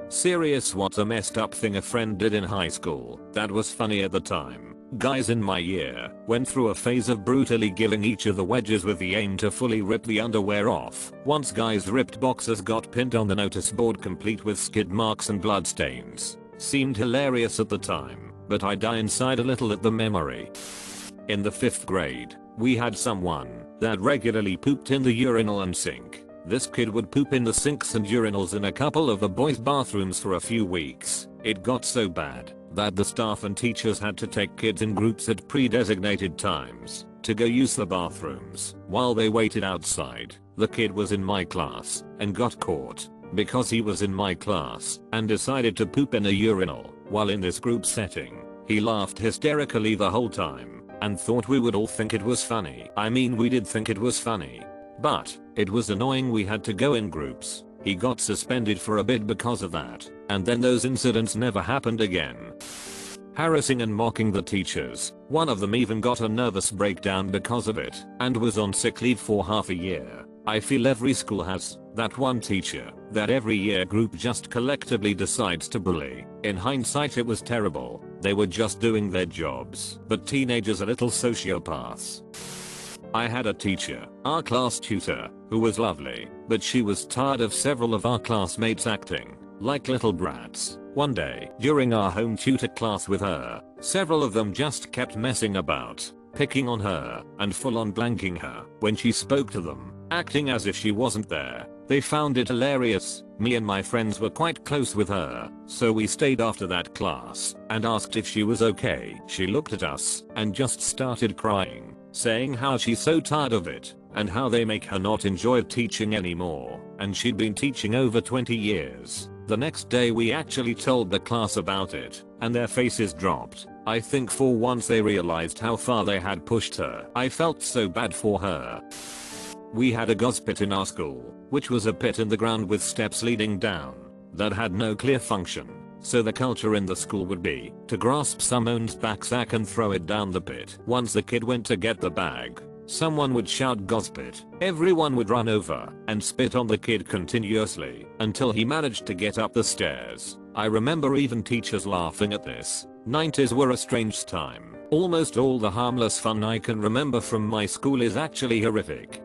Serious, what a messed up thing a friend did in high school that was funny at the time. Guys in my year went through a phase of brutally giving each other wedges with the aim to fully rip the underwear off. Once guys' ripped boxers got pinned on the notice board complete with skid marks and bloodstains. Seemed hilarious at the time, but I die inside a little at the memory. In the 5th grade, we had someone that regularly pooped in the urinal and sink. This kid would poop in the sinks and urinals in a couple of the boys' bathrooms for a few weeks. It got so bad that the staff and teachers had to take kids in groups at pre-designated times to go use the bathrooms while they waited outside. The kid was in my class and got caught because he was in my class and decided to poop in a urinal while in this group setting. He laughed hysterically the whole time and thought we would all think it was funny. I mean, we did think it was funny, but it was annoying we had to go in groups. He got suspended for a bit because of that, and then those incidents never happened again. Harassing and mocking the teachers. One of them even got a nervous breakdown because of it and was on sick leave for half a year. I feel every school has that one teacher that every year group just collectively decides to bully. In hindsight, it was terrible. They were just doing their jobs, but teenagers are little sociopaths. I had a teacher, our class tutor, who was lovely, but she was tired of several of our classmates acting like little brats. One day, during our home tutor class with her, several of them just kept messing about, picking on her, and full on blanking her when she spoke to them, acting as if she wasn't there. They found it hilarious. Me and my friends were quite close with her, so we stayed after that class and asked if she was okay. She looked at us and just started crying, saying how she's so tired of it and how they make her not enjoy teaching anymore, and she'd been teaching over 20 years. The next day we actually told the class about it, and their faces dropped. I think for once they realized how far they had pushed her. I felt so bad for her. We had a gauze pit in our school, which was a pit in the ground with steps leading down that had no clear function. So the culture in the school would be to grasp someone's backpack and throw it down the pit. Once the kid went to get the bag, someone would shout "gauze pit." Everyone would run over and spit on the kid continuously until he managed to get up the stairs. I remember even teachers laughing at this. 90s were a strange time. Almost all the harmless fun I can remember from my school is actually horrific.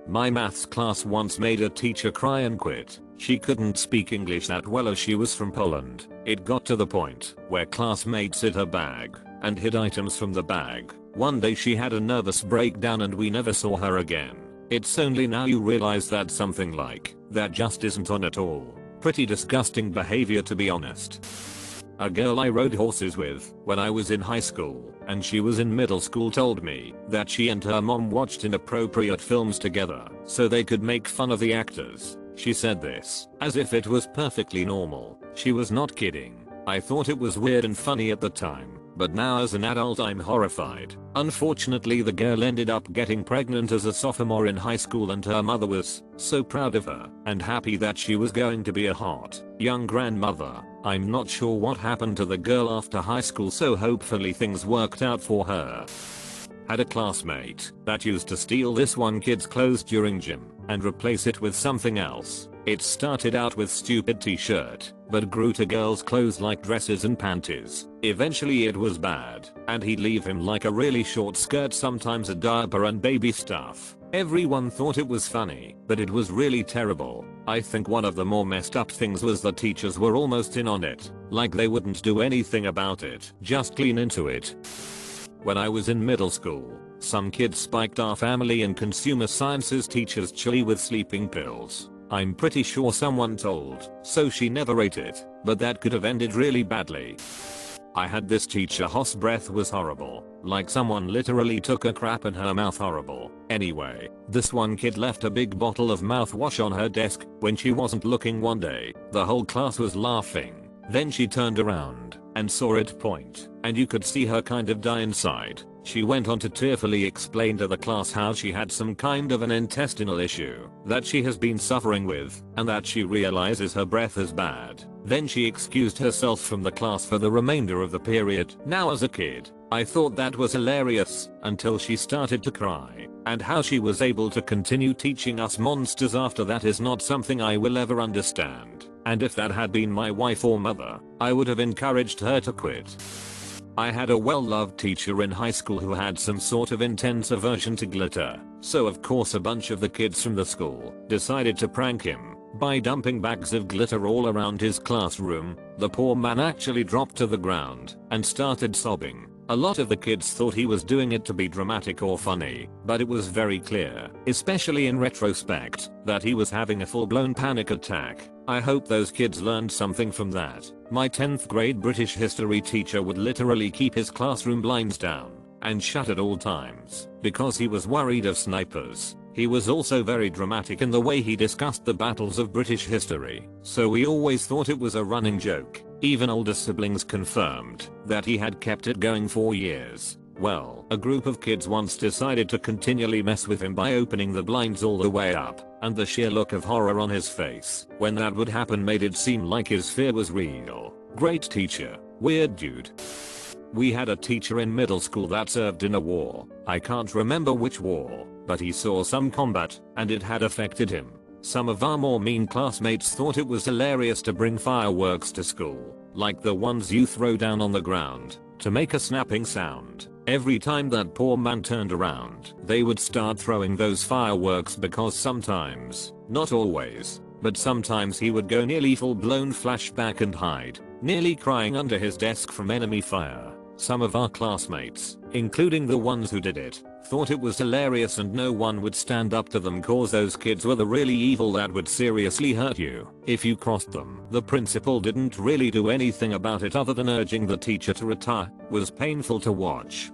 My maths class once made a teacher cry and quit. She couldn't speak English that well as she was from Poland. It got to the point where classmates hid her bag and hid items from the bag. One day she had a nervous breakdown and we never saw her again. It's only now you realize that something like that just isn't on at all. Pretty disgusting behavior, to be honest. A girl I rode horses with when I was in high school and she was in middle school told me that she and her mom watched inappropriate films together so they could make fun of the actors. She said this as if it was perfectly normal. She was not kidding. I thought it was weird and funny at the time, but now as an adult I'm horrified. Unfortunately, the girl ended up getting pregnant as a sophomore in high school and her mother was so proud of her and happy that she was going to be a hot young grandmother. I'm not sure what happened to the girl after high school, so hopefully things worked out for her. Had a classmate that used to steal this one kid's clothes during gym and replace it with something else. It started out with stupid t-shirt, but grew to girls' clothes like dresses and panties. Eventually it was bad, and he'd leave him like a really short skirt, sometimes a diaper and baby stuff. Everyone thought it was funny, but it was really terrible. I think one of the more messed up things was the teachers were almost in on it, like they wouldn't do anything about it, just lean into it. When I was in middle school, some kid spiked our family and consumer sciences teacher's chili with sleeping pills. I'm pretty sure someone told, so she never ate it, but that could have ended really badly. I had this teacher whose breath was horrible, like someone literally took a crap in her mouth. Horrible. Anyway, this one kid left a big bottle of mouthwash on her desk when she wasn't looking one day. The whole class was laughing. Then she turned around and saw it point, and you could see her kind of die inside. She went on to tearfully explain to the class how she had some kind of an intestinal issue that she has been suffering with, and that she realizes her breath is bad. Then she excused herself from the class for the remainder of the period. Now as a kid, I thought that was hilarious until she started to cry, and how she was able to continue teaching us monsters after that is not something I will ever understand. and if that had been my wife or mother, I would have encouraged her to quit. I had a well-loved teacher in high school who had some sort of intense aversion to glitter, so of course a bunch of the kids from the school decided to prank him by dumping bags of glitter all around his classroom. The poor man actually dropped to the ground and started sobbing. A lot of the kids thought he was doing it to be dramatic or funny, but it was very clear, especially in retrospect, that he was having a full-blown panic attack. I hope those kids learned something from that. My 10th grade British history teacher would literally keep his classroom blinds down and shut at all times because he was worried of snipers. He was also very dramatic in the way he discussed the battles of British history, so we always thought it was a running joke. Even older siblings confirmed that he had kept it going for years. Well, a group of kids once decided to continually mess with him by opening the blinds all the way up, and the sheer look of horror on his face when that would happen made it seem like his fear was real. Great teacher, weird dude. We had a teacher in middle school that served in a war. I can't remember which war, but he saw some combat, and it had affected him. Some of our more mean classmates thought it was hilarious to bring fireworks to school, like the ones you throw down on the ground, to make a snapping sound. Every time that poor man turned around, they would start throwing those fireworks because sometimes, not always, but sometimes he would go nearly full-blown flashback and hide, nearly crying under his desk from enemy fire. Some of our classmates, including the ones who did it, thought it was hilarious and no one would stand up to them cause those kids were the really evil that would seriously hurt you if you crossed them. The principal didn't really do anything about it other than urging the teacher to retire. Was painful to watch.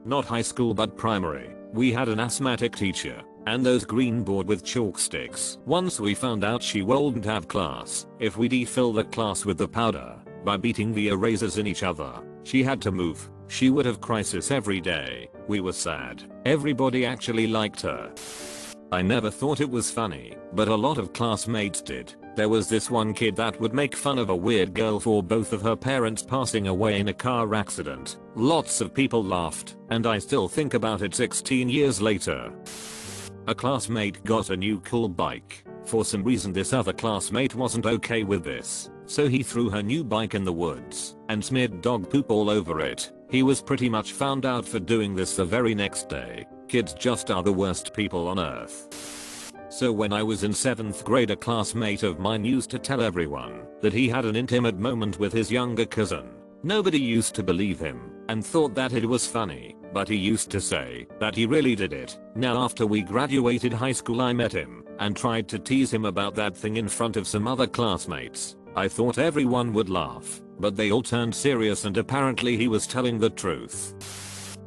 Not high school but primary. We had an asthmatic teacher and those green board with chalk sticks. Once we found out she wouldn't have class if we defill the class with the powder by beating the erasers in each other. She had to move. She would have crisis every day. We were sad. Everybody actually liked her. I never thought it was funny, but a lot of classmates did. There was this one kid that would make fun of a weird girl for both of her parents passing away in a car accident. Lots of people laughed, and I still think about it 16 years later. A classmate got a new cool bike. For some reason this other classmate wasn't okay with this, so he threw her new bike in the woods and smeared dog poop all over it. He was pretty much found out for doing this the very next day. Kids just are the worst people on earth. So when I was in 7th grade, a classmate of mine used to tell everyone that he had an intimate moment with his younger cousin. Nobody used to believe him and thought that it was funny, but he used to say that he really did it. Now after we graduated high school I met him and tried to tease him about that thing in front of some other classmates. I thought everyone would laugh, but they all turned serious and apparently he was telling the truth.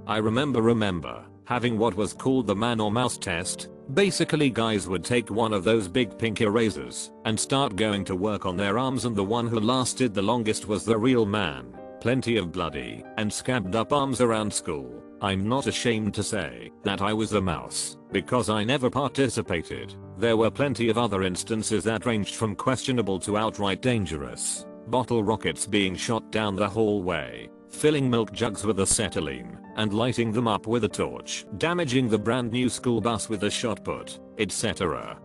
I remember having what was called the man or mouse test. Basically guys would take one of those big pink erasers and start going to work on their arms, and the one who lasted the longest was the real man. Plenty of bloody and scabbed up arms around school. I'm not ashamed to say that I was the mouse because I never participated. There were plenty of other instances that ranged from questionable to outright dangerous. Bottle rockets being shot down the hallway, filling milk jugs with acetylene and lighting them up with a torch, damaging the brand new school bus with a shot put, etc.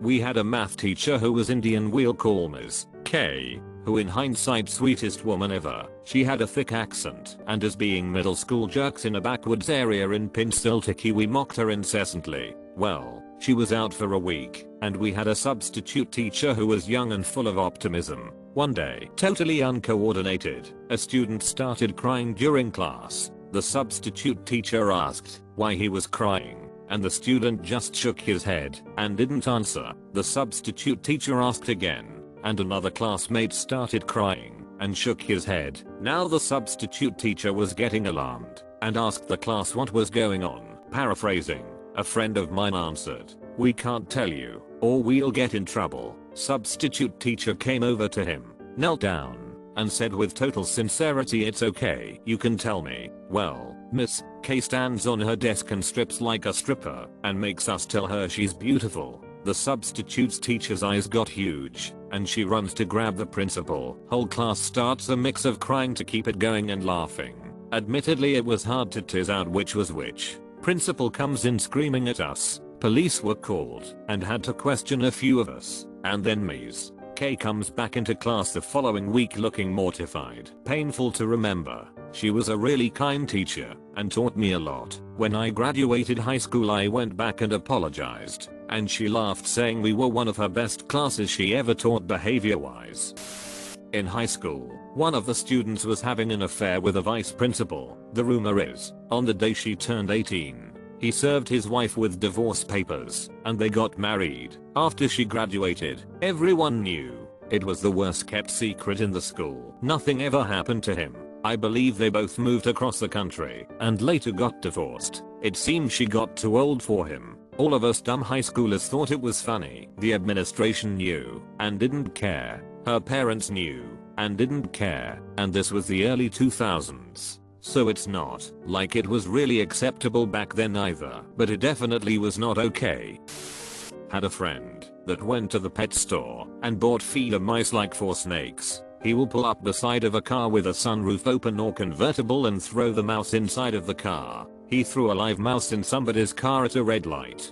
We had a math teacher who was Indian. We'll call Ms. K, who in hindsight sweetest woman ever. She had a thick accent, and as being middle school jerks in a backwoods area in Pinseltiki we mocked her incessantly. Well, she was out for a week, and we had a substitute teacher who was young and full of optimism. One day, totally uncoordinated, a student started crying during class. The substitute teacher asked why he was crying, and the student just shook his head and didn't answer. The substitute teacher asked again, and another classmate started crying and shook his head. Now the substitute teacher was getting alarmed and asked the class what was going on. Paraphrasing, a friend of mine answered, "We can't tell you, or we'll get in trouble." Substitute teacher came over to him, knelt down, and said with total sincerity, "It's okay, you can tell me." Well, Miss K stands on her desk and strips like a stripper and makes us tell her she's beautiful. The substitute's teacher's eyes got huge and she runs to grab the principal. Whole class starts a mix of crying to keep it going and laughing. Admittedly it was hard to tease out which was which. Principal comes in screaming at us. Police were called and had to question a few of us, and then Ms. Kay comes back into class the following week looking mortified. Painful to remember. She was a really kind teacher and taught me a lot. When I graduated high school I went back and apologized, and she laughed saying we were one of her best classes she ever taught behavior wise. In high school, one of the students was having an affair with a vice principal. The rumor is, on the day she turned 18, he served his wife with divorce papers, and they got married. After she graduated, everyone knew. It was the worst kept secret in the school. Nothing ever happened to him. I believe they both moved across the country and later got divorced. It seemed she got too old for him. All of us dumb high schoolers thought it was funny. The administration knew and didn't care. Her parents knew and didn't care. And this was the early 2000s. So it's not like it was really acceptable back then either. But it definitely was not okay. Had a friend that went to the pet store and bought feeder mice like for snakes. He will pull up beside of a car with a sunroof open or convertible and throw the mouse inside of the car. He threw a live mouse in somebody's car at a red light.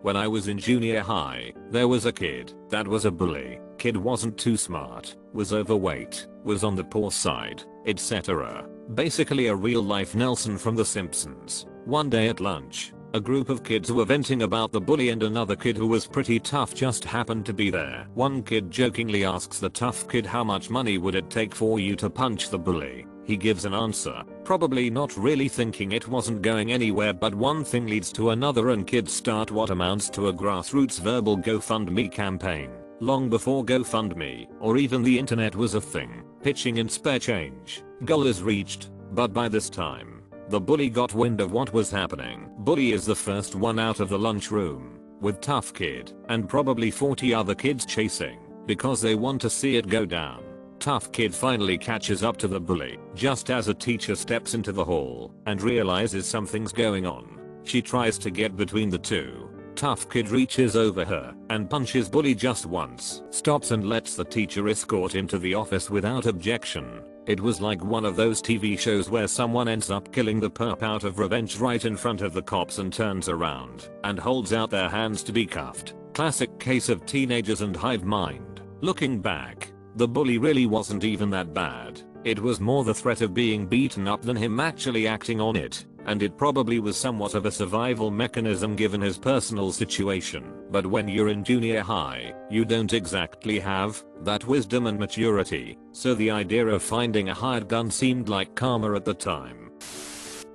When I was in junior high, there was a kid that was a bully. Kid wasn't too smart, was overweight, was on the poor side, etc. Basically a real life Nelson from The Simpsons. One day at lunch, a group of kids were venting about the bully and another kid who was pretty tough just happened to be there. One kid jokingly asks the tough kid how much money would it take for you to punch the bully. He gives an answer, probably not really thinking it wasn't going anywhere, but one thing leads to another and kids start what amounts to a grassroots verbal GoFundMe campaign. Long before GoFundMe or even the internet was a thing, pitching in spare change. Goal is reached, but by this time, the bully got wind of what was happening. Bully is the first one out of the lunchroom, with tough kid and probably 40 other kids chasing, because they want to see it go down. Tough kid finally catches up to the bully, just as a teacher steps into the hall and realizes something's going on. She tries to get between the two. Tough kid reaches over her and punches bully just once, stops and lets the teacher escort him to the office without objection. It was like one of those TV shows where someone ends up killing the perp out of revenge right in front of the cops and turns around and holds out their hands to be cuffed. Classic case of teenagers and hive mind. Looking back, the bully really wasn't even that bad. It was more the threat of being beaten up than him actually acting on it, and it probably was somewhat of a survival mechanism given his personal situation. But when you're in junior high, you don't exactly have that wisdom and maturity, so the idea of finding a hired gun seemed like karma at the time.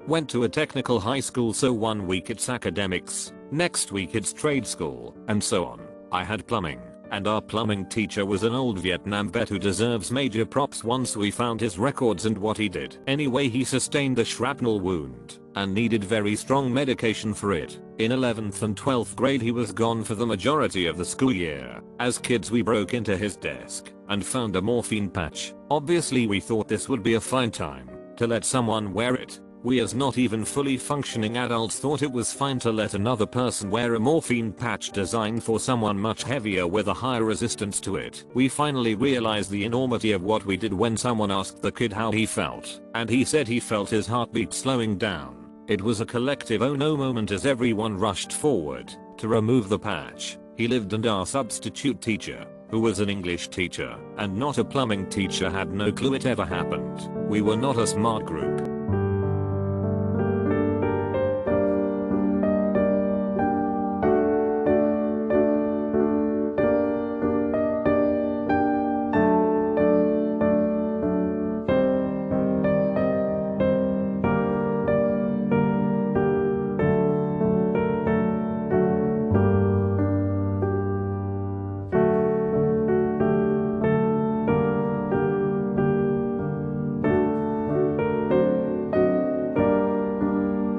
Went to a technical high school, so one week it's academics, next week it's trade school, and so on. I had plumbing, and our plumbing teacher was an old Vietnam vet who deserves major props once we found his records and what he did. Anyway, he sustained a shrapnel wound and needed very strong medication for it. In 11th and 12th grade he was gone for the majority of the school year. As kids we broke into his desk and found a morphine patch. Obviously we thought this would be a fine time to let someone wear it. We as not even fully functioning adults thought it was fine to let another person wear a morphine patch designed for someone much heavier with a higher resistance to it. We finally realized the enormity of what we did when someone asked the kid how he felt, and he said he felt his heartbeat slowing down. It was a collective oh no moment as everyone rushed forward to remove the patch. He lived, and our substitute teacher, who was an English teacher and not a plumbing teacher, had no clue it ever happened. We were not a smart group.